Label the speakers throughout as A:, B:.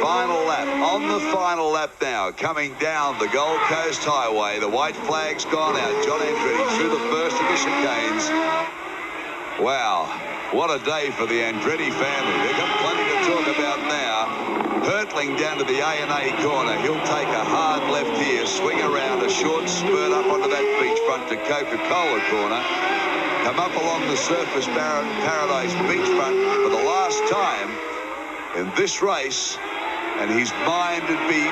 A: final lap. On the final lap now, coming down the Gold Coast Highway. The white flag's gone out. John Andretti through the first of the chicanes. Wow, what a day for the Andretti family. They've got plenty to talk about now. Hurtling down to the A&A corner. He'll take a hard left here, swing around a short spurt up onto that beachfront to Coca-Cola corner. Come up along the Surfers Paradise beachfront for the last time in this race, and his mind would be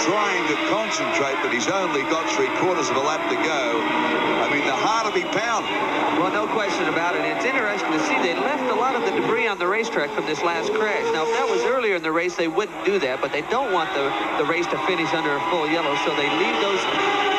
A: trying to concentrate, but he's only got 3/4 of a lap to go. I mean, the heart will be pounding.
B: Well, no question about it. It's interesting to see they left a lot of the debris on the racetrack from this last crash. Now, if that was earlier in the race, they wouldn't do that, but they don't want the race to finish under a full yellow, so they leave those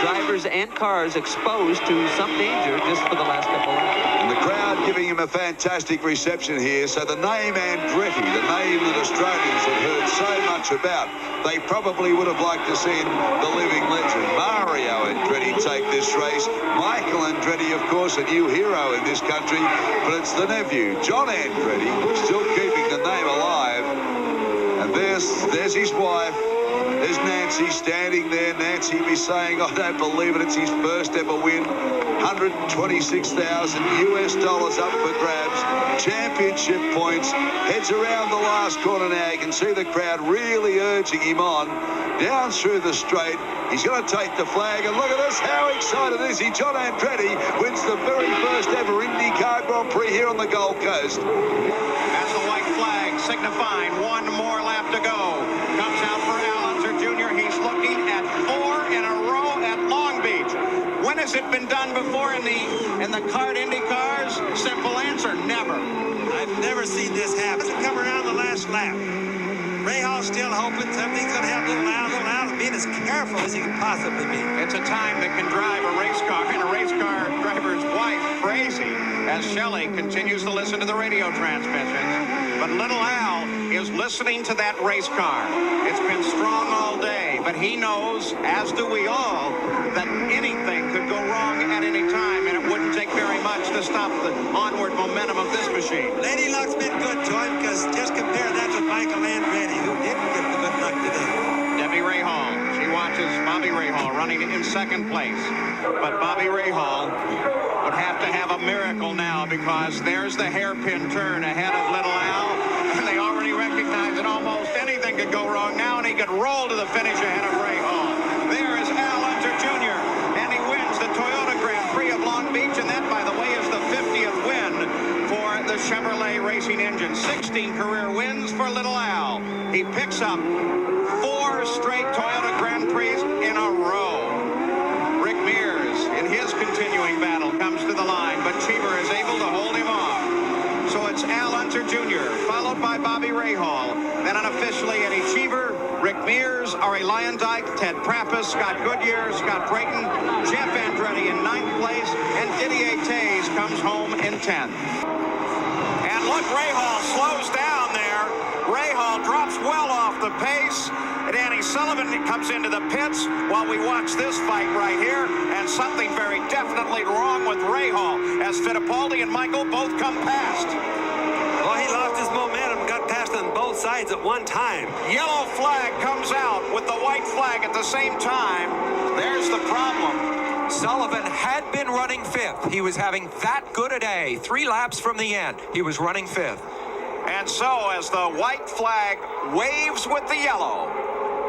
B: drivers and cars exposed to some danger just for the last couple of laps.
A: And the crowd giving him a fantastic reception here. So the name Andretti, the name that Australians have heard so much about, they probably would have liked to see the living legend Mario Andretti take this race. Michael Andretti, of course, a new hero in this country, but it's the nephew, John Andretti, still keeping the name alive. And there's his wife. There's Nancy standing there. Nancy be saying, I don't believe it. It's his first ever win. $126,000 US up for grabs. Championship points. Heads around the last corner now. You can see the crowd really urging him on. Down through the straight. He's going to take the flag. And look at this. How excited is he? John Andretti wins the very first ever IndyCar Grand Prix here on the Gold Coast.
C: As the white flag signifying one more lap to go. Comes out for Jr. He's looking at 4 in a row at Long Beach. When has it been done before in the kart Indy cars? Simple answer, never.
D: I've never seen this happen. Doesn't come around the last lap. Rahal's still hoping something's going to happen. Little out, and being as careful as he can possibly be.
C: It's a time that can drive a race car and a race car driver's wife crazy as Shelley continues to listen to the radio transmissions. But little Al is listening to that race car. It's been strong all day, but he knows, as do we all, that anything could go wrong at any time, and it wouldn't take very much to stop the onward momentum of this machine.
D: Lady Luck's been good to him, because just compare that with Michael Andretti, who didn't get the good luck today.
C: Debbie Rahal, she watches Bobby Rahal running in second place, but Bobby Rahal would have to have a miracle now, because there's the hairpin turn ahead of little Al, and they already recognize that almost anything could go wrong now, and he could roll to the finish ahead of Rahal. There is Al Unser Jr., and he wins the Toyota Grand Prix of Long Beach, and that, by the way, is the 50th win for the Chevrolet Racing Engine. 16 career wins for little Al. He picks up 4 straight Toyota Grand Prix in a row. Rick Mears, in his continuing battle, comes to the line, but Cheever is able to hold him off. So it's Al Unser Jr., followed by Bobby Rahal. Then unofficially Eddie Cheever, Rick Mears, Ari Luyendyk, Ted Prappis, Scott Goodyear, Scott Brayton, Jeff Andretti in 9th place, and Didier Tays comes home in 10th. And look, Rahal slows down there. Rahal drops well off the pace. Danny Sullivan comes into the pits while we watch this fight right here, and something very definitely wrong with Rahal as Fittipaldi and Michael both come past.
D: Well, he lost his momentum, got past on both sides at one time.
C: Yellow flag comes out with the white flag at the same time. There's the problem.
E: Sullivan had been running 5th. He was having that good a day. 3 laps from the end, he was running 5th.
C: And so as the white flag waves with the yellow,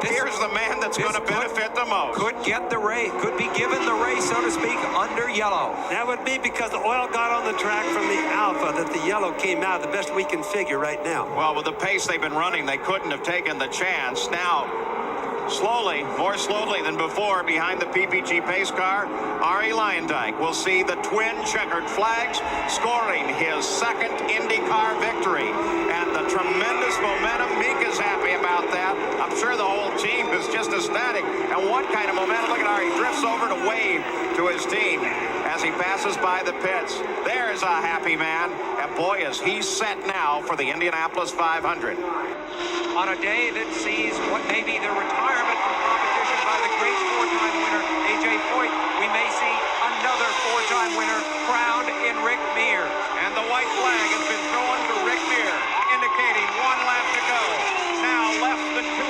C: here's the man that's going to benefit the most.
E: Could get the race, could be given the race, so to speak, under yellow.
D: That would be because the oil got on the track from the Alpha, that the yellow came out, the best we can figure right now.
C: Well, with the pace they've been running, they couldn't have taken the chance. Now, slowly, more slowly than before, behind the PPG pace car, Ari Luyendyk will see the twin checkered flags, scoring his 2nd IndyCar victory. And the tremendous momentum, Meek is happy about that. I'm sure the whole team is just ecstatic. And what kind of momentum? Look at Ari, he drifts over to wave to his team as he passes by the pits. There's a happy man. And boy, is he set now for the Indianapolis 500.
E: On a day that sees what may be the retirement from competition by the great 4-time winner, A.J. Foyt, we may see another 4-time winner crowned in Rick Mears.
C: And the white flag has been thrown for Rick Mears, indicating 1 lap to go. Now left the 2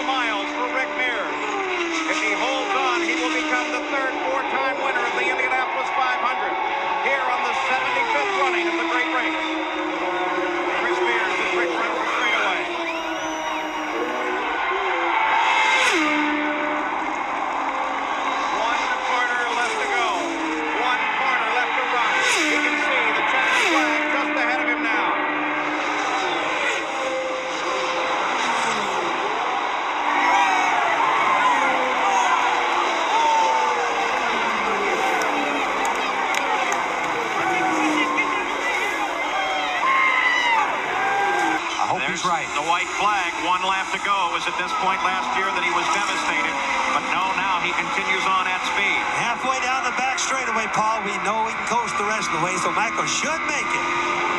C: There's the white flag. 1 lap to go. It was at this point last year that he was devastated. But no, now he continues on at speed.
D: Halfway down the back straightaway, Paul, we know he can coast the rest of the way, so Michael should make it.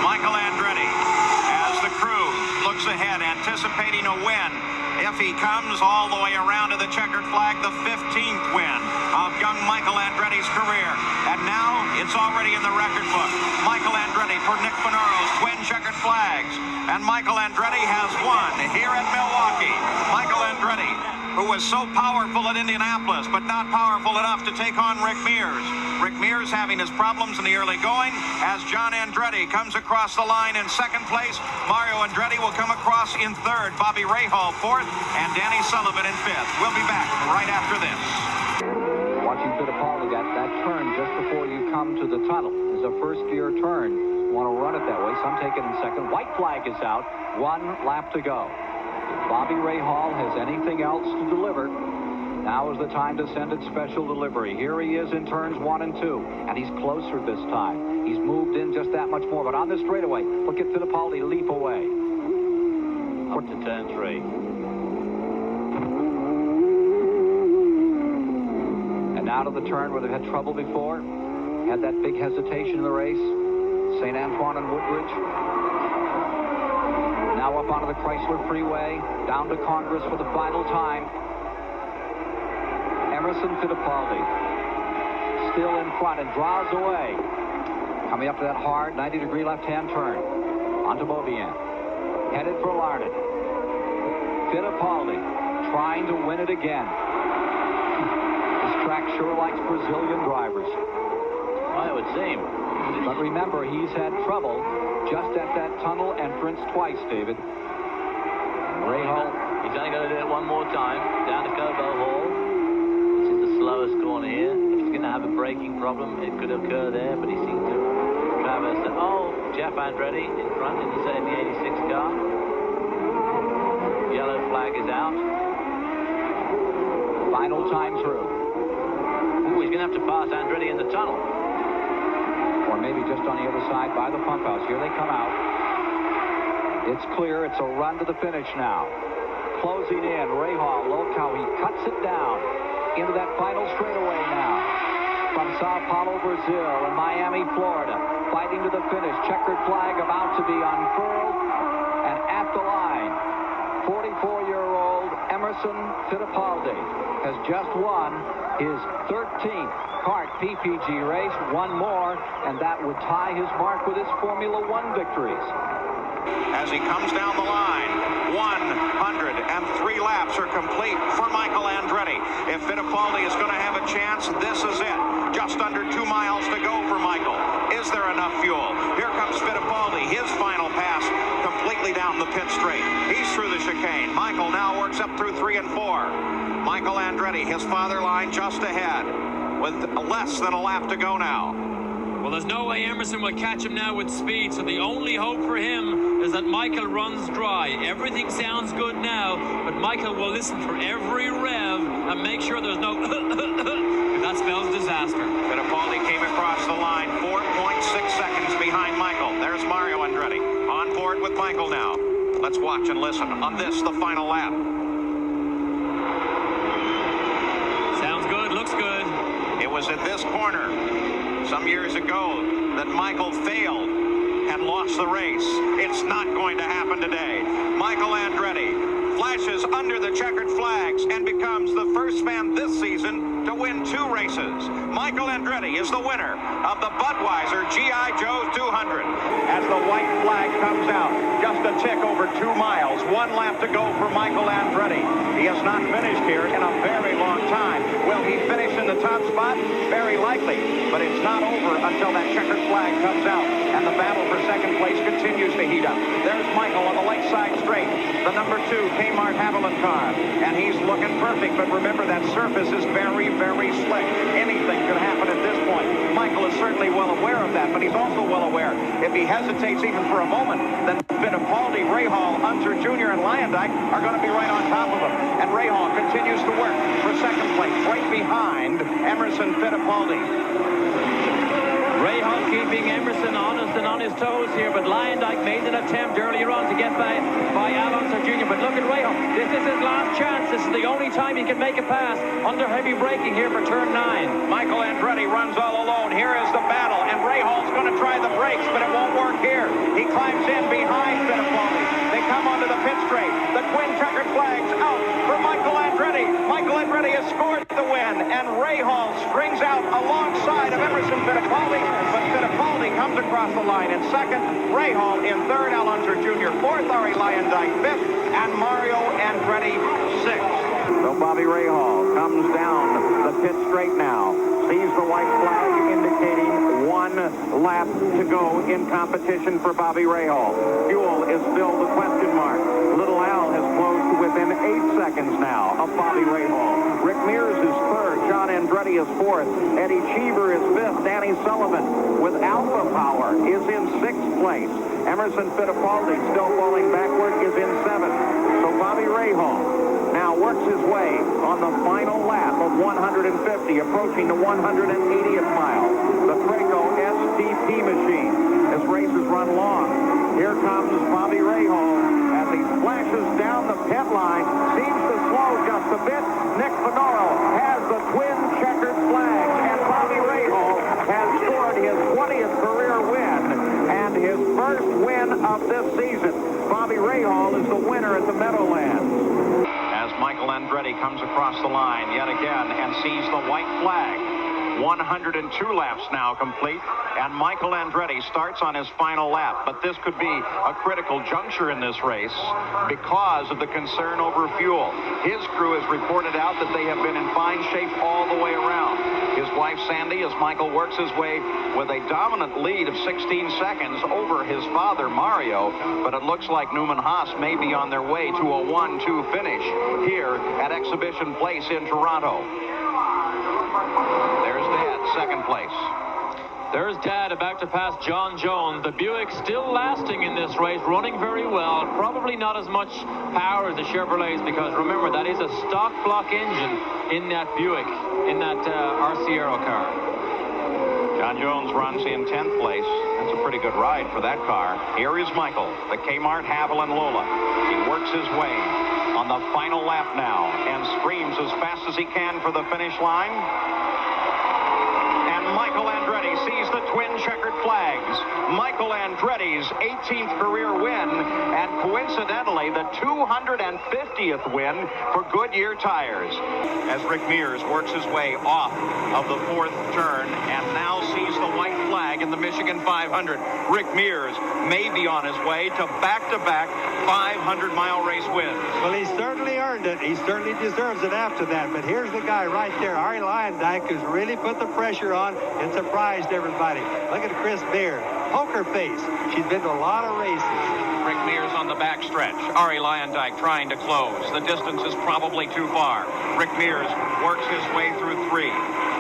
C: Michael Andretti, as the crew looks ahead, anticipating a win. If he comes all the way around to the checkered flag, the 15th win of young Michael Andretti's career. And now it's already in the record book. Michael Andretti for Nick Finauro's twin checkered flags. And Michael Andretti has won here at Milwaukee. Michael Andretti, who was so powerful at Indianapolis, but not powerful enough to take on Rick Mears. Rick Mears having his problems in the early going as John Andretti comes across the line in second place. Mario Andretti will come across in third. Bobby Rahal fourth, and Danny Sullivan in fifth. We'll be back right after this.
F: Watching Fittipaldi, that turn just before you come to the tunnel is a first-gear turn. You want to run it that way. Some take it in second. White flag is out. 1 lap to go. If Bobby Rahal has anything else to deliver, now is the time to send it special delivery. Here he is in turns 1 and 2, and he's closer this time. He's moved in just that much more, but on the straightaway, look at Fittipaldi leap away. Up to turn 3. And now to the turn where they've had trouble before. Had that big hesitation in the race. St. Antoine and Woodbridge. Now up onto the Chrysler Freeway, down to Congress for the final time. Emerson Fittipaldi still in front and draws away. Coming up to that hard 90-degree left-hand turn. Onto Beaubien. Headed for Larned. Fittipaldi trying to win it again. This track sure likes Brazilian drivers. Well, it would seem. But remember, he's had trouble just at that tunnel entrance twice, David. Rahal.
G: He's only going to do it one more time. Down to Cobo Hall. This is the slowest corner here. If he's going to have a braking problem, it could occur there, but he seems to traverse that. Oh, Jeff Andretti in front in the 86 car. Yellow flag is out.
F: Final time through.
G: Ooh, he's going to have to pass Andretti in the tunnel.
F: Or maybe just on the other side by the pump house. Here they come out. It's clear. It's a run to the finish now. Closing in. Rahal, look how he cuts it down into that final straightaway now. From Sao Paulo, Brazil, and Miami, Florida. Fighting to the finish. Checkered flag about to be unfurled. And at the line, 44-year-old Emerson Fittipaldi has just won his 13th kart PPG race. One more, and that would tie his mark with his Formula One victories.
C: As he comes down the line, 103 laps are complete for Michael Andretti. If Fittipaldi is going to have a chance, this is it. Just under 2 miles to go for Michael. Is there enough fuel? Here comes Fittipaldi, his final pass completely down the pit straight. He's through the chicane. Michael now works up through 3 and 4. Michael Andretti, his father line just ahead with less than a lap to go now.
H: Well, there's no way Emerson will catch him now with speed, so the only hope for him is that Michael runs dry. Everything sounds good now, but Michael will listen for every rev and make sure there's no if that spells disaster.
C: Fittipaldi came across the line 4.6 seconds behind Michael. There's Mario Andretti on board with Michael now. Let's watch and listen on this, the final lap.
H: Sounds good, looks good.
C: It was at this corner some years ago that Michael failed and lost the race. It's not going to happen today. Michael Andretti flashes under the checkered flags and becomes the first man this season to win 2 races. Michael Andretti is the winner of the Budweiser G.I. Joe 200. As the white flag comes out, just a tick over 2 miles, 1 lap to go for Michael Andretti. He has not finished here in a very long time. Will he finish in the top spot? Very likely, but it's not over until that checkered flag comes out, and the battle for second place continues to heat up. There's Michael on the lakeside straight, the number 2 Kmart Haviland car, and he's looking perfect, but remember that surface is very, very slick. Anything could happen at this point. Michael is certainly well aware of that, but he's also well aware if he hesitates even for a moment, then Fittipaldi, Rahal, Unser Jr., and Lyondike are going to be right on top of him. And Rahal continues to work for second place, right behind Emerson Fittipaldi.
G: Rahal keeping Emerson honest and on his toes here, but Lyondike made an attempt earlier on to get by Alonso Jr. But look at Rahal. This is his last chance. This is the only time he can make a pass under heavy braking here for turn 9.
C: Michael Andretti runs all alone. Here is the battle, and Rahal's going to try the brakes, but it won't work here. He climbs in behind Fittipaldi. They come onto the pit straight. The twin checkered flags out for Michael Andretti. Michael Andretti has scored the win, and Rahal strings out alongside of Emerson Fittipaldi, but Fittipaldi comes across the line in second, Rahal in third, Al Unser Jr. fourth, Ari Lyondike fifth, and Mario Andretti sixth.
I: So Bobby Rahal comes down the pit straight now, sees the white flag indicating 1 lap to go in competition for Bobby Rahal. Fuel is still the question mark. Little Al has closed within 8 seconds now of Bobby Rahal. Rick Mears is third, John Andretti is fourth, Eddie Cheever is fifth, Danny Sullivan with Alpha Power is in 6th place. Emerson Fittipaldi, still falling backward, is in 7th. So Bobby Rahal now works his way on the final lap of 150, approaching the 180th mile. The Traco STP machine. This race has run long. Here comes Bobby Rahal as he flashes down the pit line. Seems to slow just a bit. Nick Finoro has the twin checkered flags, and Bobby Rahal has scored his 20th career win and his first win of this season. Bobby Rahal is the winner at the Meadowlands.
C: As Michael Andretti comes across the line yet again and sees the white flag. 102 laps now complete, and Michael Andretti starts on his final lap. But this could be a critical juncture in this race because of the concern over fuel. His crew has reported out that they have been in fine shape all the way around. His wife Sandy, as Michael works his way with a dominant lead of 16 seconds over his father Mario, but it looks like Newman Haas may be on their way to a 1-2 finish here at Exhibition Place in Toronto. There's Dad, second place.
H: There's Dad about to pass John Jones. The Buick still lasting in this race, running very well. Probably not as much power as the Chevrolets, because remember, that is a stock block engine in that Buick, in that Arciero car.
C: John Jones runs in 10th place. That's a pretty good ride for that car. Here is Michael, the Kmart Haviland Lola. He works his way on the final lap now and screams as fast as he can for the finish line. And Michael Andretti sees the twin checkered flags. Michael Andretti's 18th career win, and coincidentally the 250th win for Goodyear tires. As Rick Mears works his way off of the 4th turn and now sees the white flag in the Michigan 500. Rick Mears may be on his way to back-to-back 500-mile race wins.
D: Well, he certainly earned it. He certainly deserves it after that. But here's the guy right there, Ari Lyondike, who's really put the pressure on and surprised everybody. Look at Chris Beard. Poker face. She's been to a lot of races.
C: Rick Mears on the backstretch. Ari Lyondike trying to close. The distance is probably too far. Rick Mears works his way through 3.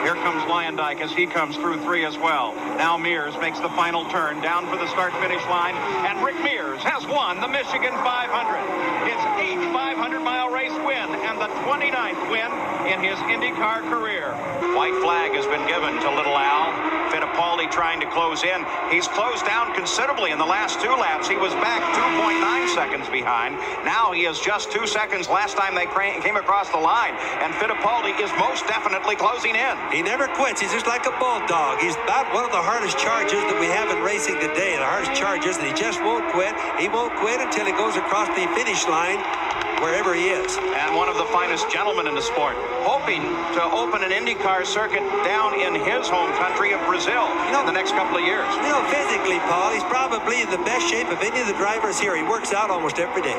C: Here comes Lyondike as he comes through 3 as well. Now Mears makes the final turn down for the start-finish line, and Rick Mears has won the Michigan 500. His 8th 500-mile race win and the 29th win in his IndyCar career. White flag has been given to Little Al. Fittipaldi trying to close in. He's closed down considerably in the last 2 laps. He was back 2.9 seconds behind. Now he is just 2 seconds last time they came across the line, and Fittipaldi is most definitely closing in.
D: He never quits. He's just like a bulldog. He's about one of the hardest chargers that we have in racing today. The hardest chargers, and he just won't quit. He won't quit until he goes across the finish line wherever he is.
C: And one of the finest gentlemen in the sport, hoping to open an IndyCar circuit down in his home country of Brazil in the next couple of years.
D: You know, physically, Paul, he's probably in the best shape of any of the drivers here. He works out almost every day.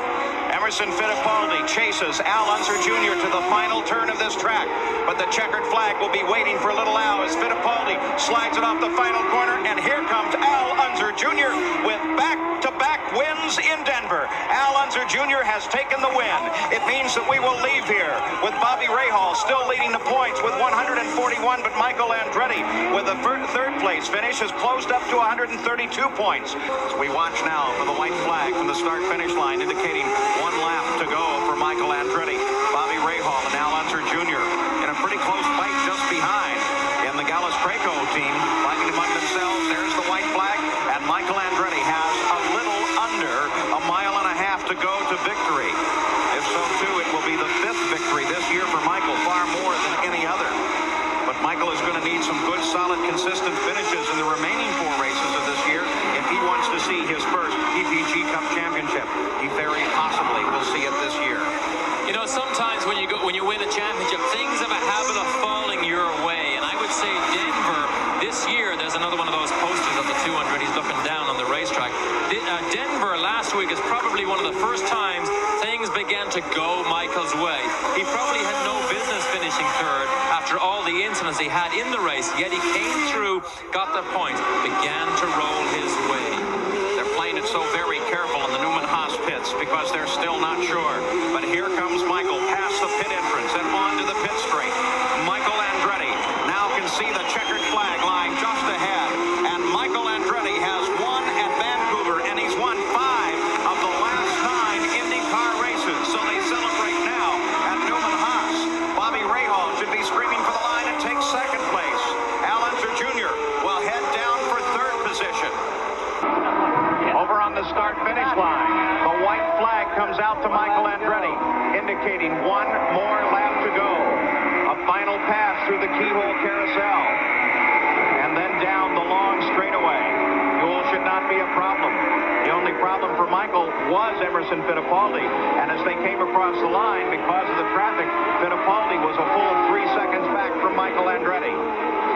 C: Emerson Fittipaldi chases Al Unser Jr. to the final turn of this track, but the checkered flag will be waiting for Little Al as Fittipaldi slides it off the final corner, and here comes Al Unser Jr. with back-to-back wins in Denver. Al Unser Jr. has taken the win. It means that we will leave here with Bobby Rahal still leading the points with 141, but Michael Andretti with a third place finish has closed up to 132 points. As we watch now for the white flag from the start-finish line indicating 1 lap to go for Michael Andretti. Bobby Rahal and Al Unser Jr. in a pretty close fight just behind in the Gallus Traco team, fighting among themselves.
H: Denver last week is probably one of the first times things began to go Michael's way. He probably had no business finishing third after all the incidents he had in the race, yet he came through, got the points, began to roll his way.
C: They're playing it so very careful in the Newman Haas pits because they're still not sure. But here comes Michael past the pit entrance and on to the pit straight. Michael Andretti now can see the checkered flag line just ahead. And Michael Andretti has won at Vancouver, and he's won 5 of the last 9 IndyCar races. So they celebrate now at Newman Haas. Bobby Rahal should be screaming for the line and take second place. Al Unser Jr. will head down for third position. Over on the start-finish line, the white flag comes out to Michael Andretti, indicating one more lap to go. A final pass through the keyhole carousel, and then down the long straightaway. Fuel should not be a problem. The only problem for Michael was Emerson Fittipaldi, and as they came across the line, because of the traffic, Fittipaldi was a full 3 seconds back from Michael Andretti.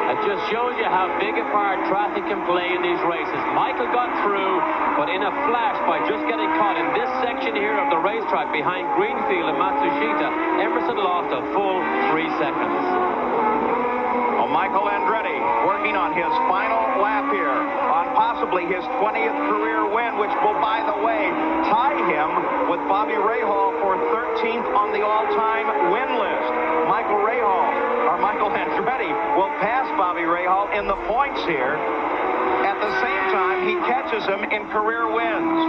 G: It just shows you how big a part traffic can play in these races. Michael got through, but in a flash by just getting caught in this section here of the racetrack behind Greenfield and Matsushita, Emerson lost a full 3 seconds.
C: Well, Michael Andretti working on his final lap here on possibly his 20th career win, which will, by the way, tie him with Bobby Rahal for 13th on the all-time win list. Michael Andretti will pass Bobby Rahal in the points here. At the same time, he catches him in career wins.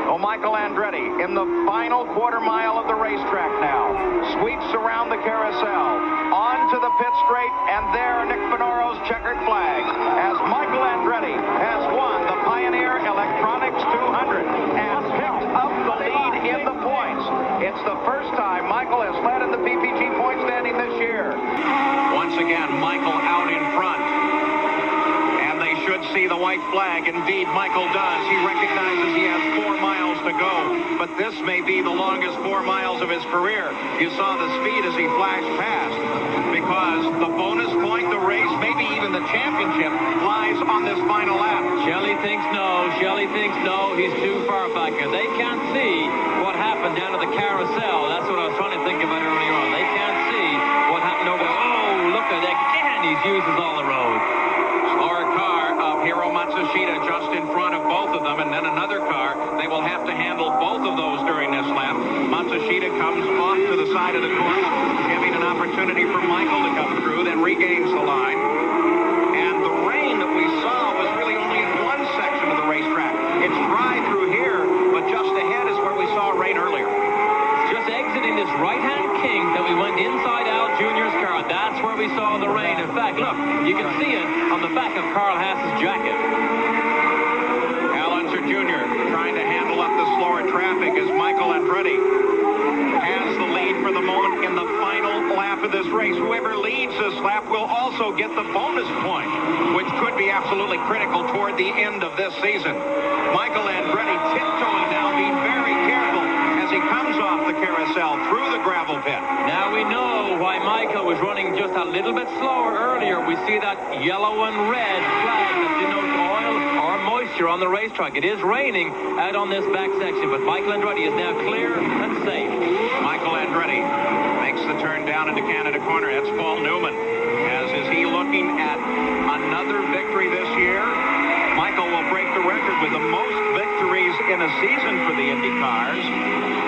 C: Oh, Michael Andretti in the final quarter mile of the racetrack now. Sweeps around the carousel, on to the pit straight, and there Nick Finoro's checkered flag as Michael Andretti has won the Pioneer Electronics 200 and picked up the lead in the points. It's the first time Michael has led in the PPG point standing this year. Once again, Michael out in front. Should see the white flag. Indeed, Michael does. He recognizes he has 4 miles to go, but this may be the longest 4 miles of his career. You saw the speed as he flashed past, because the bonus point, the race, maybe even the championship, lies on this final lap.
H: Shelley thinks no. Shelley thinks no. He's too far back here. They can't see what happened down at the carousel. That's what I was trying to think about earlier on. They can't see what happened over there. Oh, look at that. Again, he uses all the road.
C: Slower car of Hiro Matsushita just in front of both of them, and then another car. They will have to handle both of those during this lap. Matsushita comes off to the side of the course, giving an opportunity for Michael to come through, then regains the line. And the rain that we saw was really only in one section of the racetrack. It's dry through here, but just ahead is where we saw rain earlier.
H: Just exiting this right-hand kink that we went inside Al Jr.'s car. That's where we saw the rain. In fact, look, you can see it on the back of Carl Haas's jacket.
C: Al Unser Jr. trying to handle up the slower traffic as Michael Andretti has the lead for the moment in the final lap of this race. Whoever leads this lap will also get the bonus point, which could be absolutely critical toward the end of this season. Michael Andretti tiptoeing now, being very careful as he comes off the carousel through the gravel pit.
H: Now we know why Michael was running just a little bit slower earlier. We see that yellow and red flag that denotes oil or moisture on the racetrack. It is raining out on this back section, but Michael Andretti is now clear and safe.
C: Michael Andretti makes the turn down into Canada Corner. That's Paul Newman. As is he looking at another victory this year? Michael will break the record with the most victories in a season for the IndyCars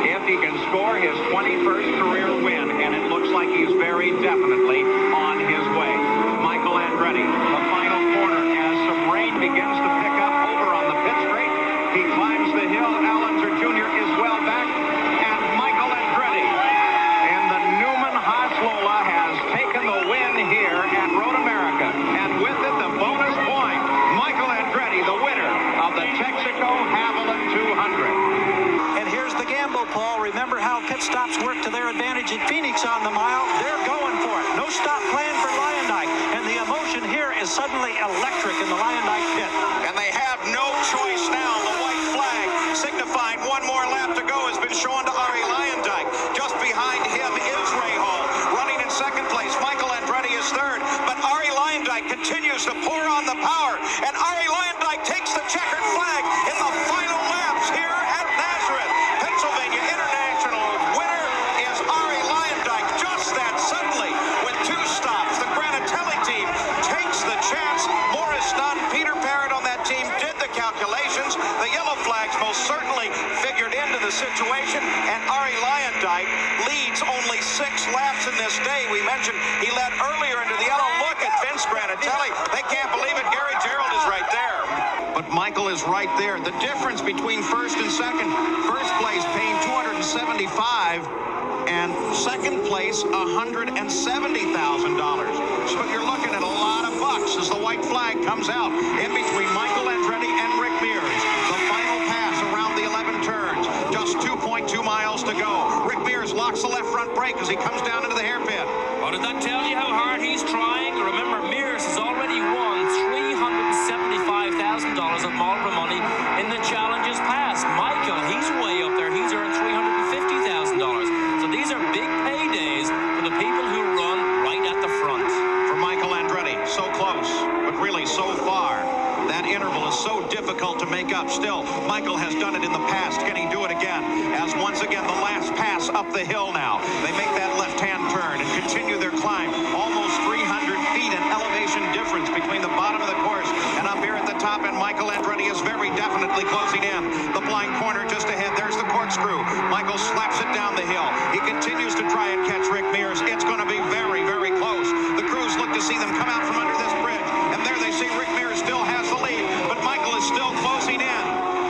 C: if he can score his 21st career win, and it looks like he's very definitely on his way. Michael Andretti, the final corner as some rain begins to pick up over on the pit straight. He climbs the hill. Al Unser Jr. is well back, and Michael Andretti in the Newman Haas Lola has taken the win here at Road America, and with it the bonus point. Michael Andretti, the winner of the Texaco Haviland 200.
J: And here's the gamble, Paul. Remember how pit stops work to their advantage at Phoenix on the mile? They're going for it. No stop plan for Lyondike. And the emotion here is suddenly electric in the Lyondike pit.
C: And they have no choice now. The white flag signifying one more lap to go has been shown to Ari Lyondike. Just behind him is Rahal, running in second place. Michael Andretti is third, but Ari continues to pour on the power, and Ari Lyondike takes the checkered flag in the final situation, and Arie Luyendyk leads only 6 laps in this day. We mentioned he led earlier into the yellow. Look at Vince Granatelli. They can't believe it. Gary Gerald is right there. But Michael is right there. The difference between first and second, first place paying $275, and second place $170,000. So you're looking at a lot of bucks as the white flag comes out in between Michael Andretti and Rick Mears. The final pass around the 11 turns, just 2.2 miles to go. Rick Mears locks the left front brake as he comes down into the hairpin.
H: Oh, did that tell you how hard he's trying? Remember, Mears has already won $375,000 of Marlboro money in the challenges past. Michael, he's way up there. He's earned $350,000. So these are big paydays for the people who run right at the front.
C: For Michael Andretti, so close, but really so far. That interval is so difficult to make up. Still, Michael has done it in the past. Can he do it again? As once again, the last pass up the hill now. They make that left-hand turn and continue their climb. Almost 300 feet in elevation difference between the bottom of the course and up here at the top. And Michael Andretti is very definitely closing in. The blind corner just ahead. There's the corkscrew. Michael slaps it down the hill. He continues to try and catch Rick Mears. It's going to be very, very close. The crews look to see them come out from under this bridge. And there they see Rick Mears still has the lead. But Michael is still closing in.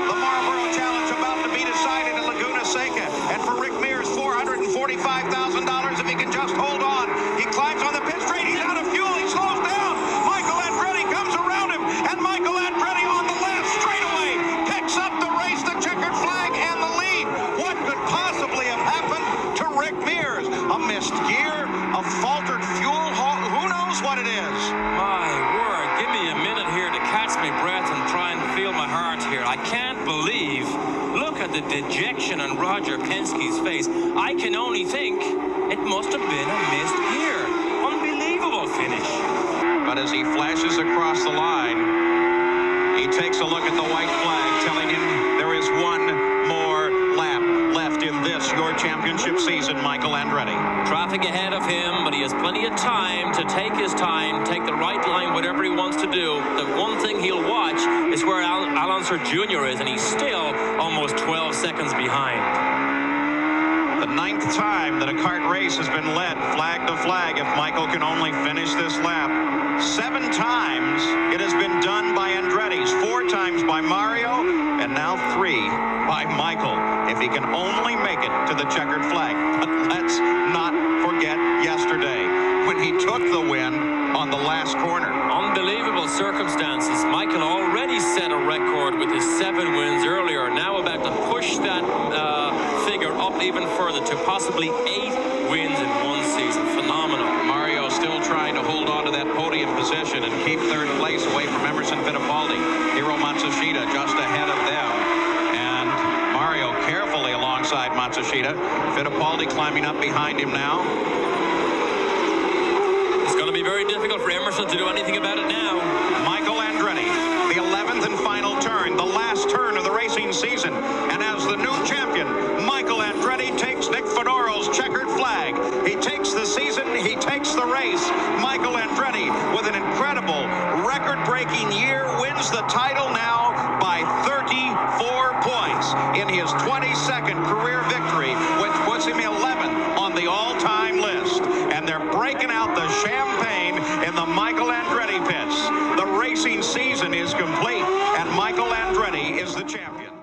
C: The Marlboro Challenge about to be decided in Laguna Seca. And for Rick Mears, $445,000 if he can just hold on. He climbs on the pit straight. He's out of fuel. He slows down. Michael Andretti comes around him. And Michael Andretti on the left straightaway picks up the race, the checkered flag, and the lead. What could possibly have happened to Rick Mears? A missed gear, a faltered fuel. Who knows what it is?
H: My word, give me a minute here to catch my breath and try and feel my heart here. I can't believe, look at the dejection on Roger Penske's face. I can only think it must have been a missed gear. Unbelievable finish.
C: But as he flashes across the line, he takes a look at the white flag, telling him there is one more lap left in this, your championship season, Michael Andretti.
H: Traffic ahead of him, but he has plenty of time to take his time, take the right line, whatever he wants to do. The one thing he'll watch is where Alonso Jr. is, and he's still almost 12 seconds behind.
C: The 9th time that a kart race has been led flag to flag if Michael can only finish this lap. 7 times it has been done by Andretti's, 4 times by Mario, and now 3 by Michael, if he can only make it to the checkered flag. But let's not forget yesterday when he took the win on the last corner.
H: Unbelievable circumstances. Michael already set a record with his 7 wins earlier, now about to push that figure up even further to possibly 8 wins in one season. Phenomenal.
C: Mario still trying to hold on to that podium position and keep 3rd place away from Emerson Fittipaldi. Hiro Matsushita just ahead of them. And Mario carefully alongside Matsushita. Fittipaldi climbing up behind him now.
H: It's going to be very difficult for Emerson to do anything about it now.
C: Michael Andretti, the 11th and final turn, the last turn of the racing season. And as the new champion, Michael Andretti takes Nick Fedoro's checkered flag. He takes the season, he takes the race. Michael Andretti, with an incredible record-breaking year, wins the title now by 34 points in his 22nd career victory, which puts him 11th on the all-time list. And they're breaking out the champagne in the Michael Andretti pits. The racing season is complete, and Michael Andretti is the champion.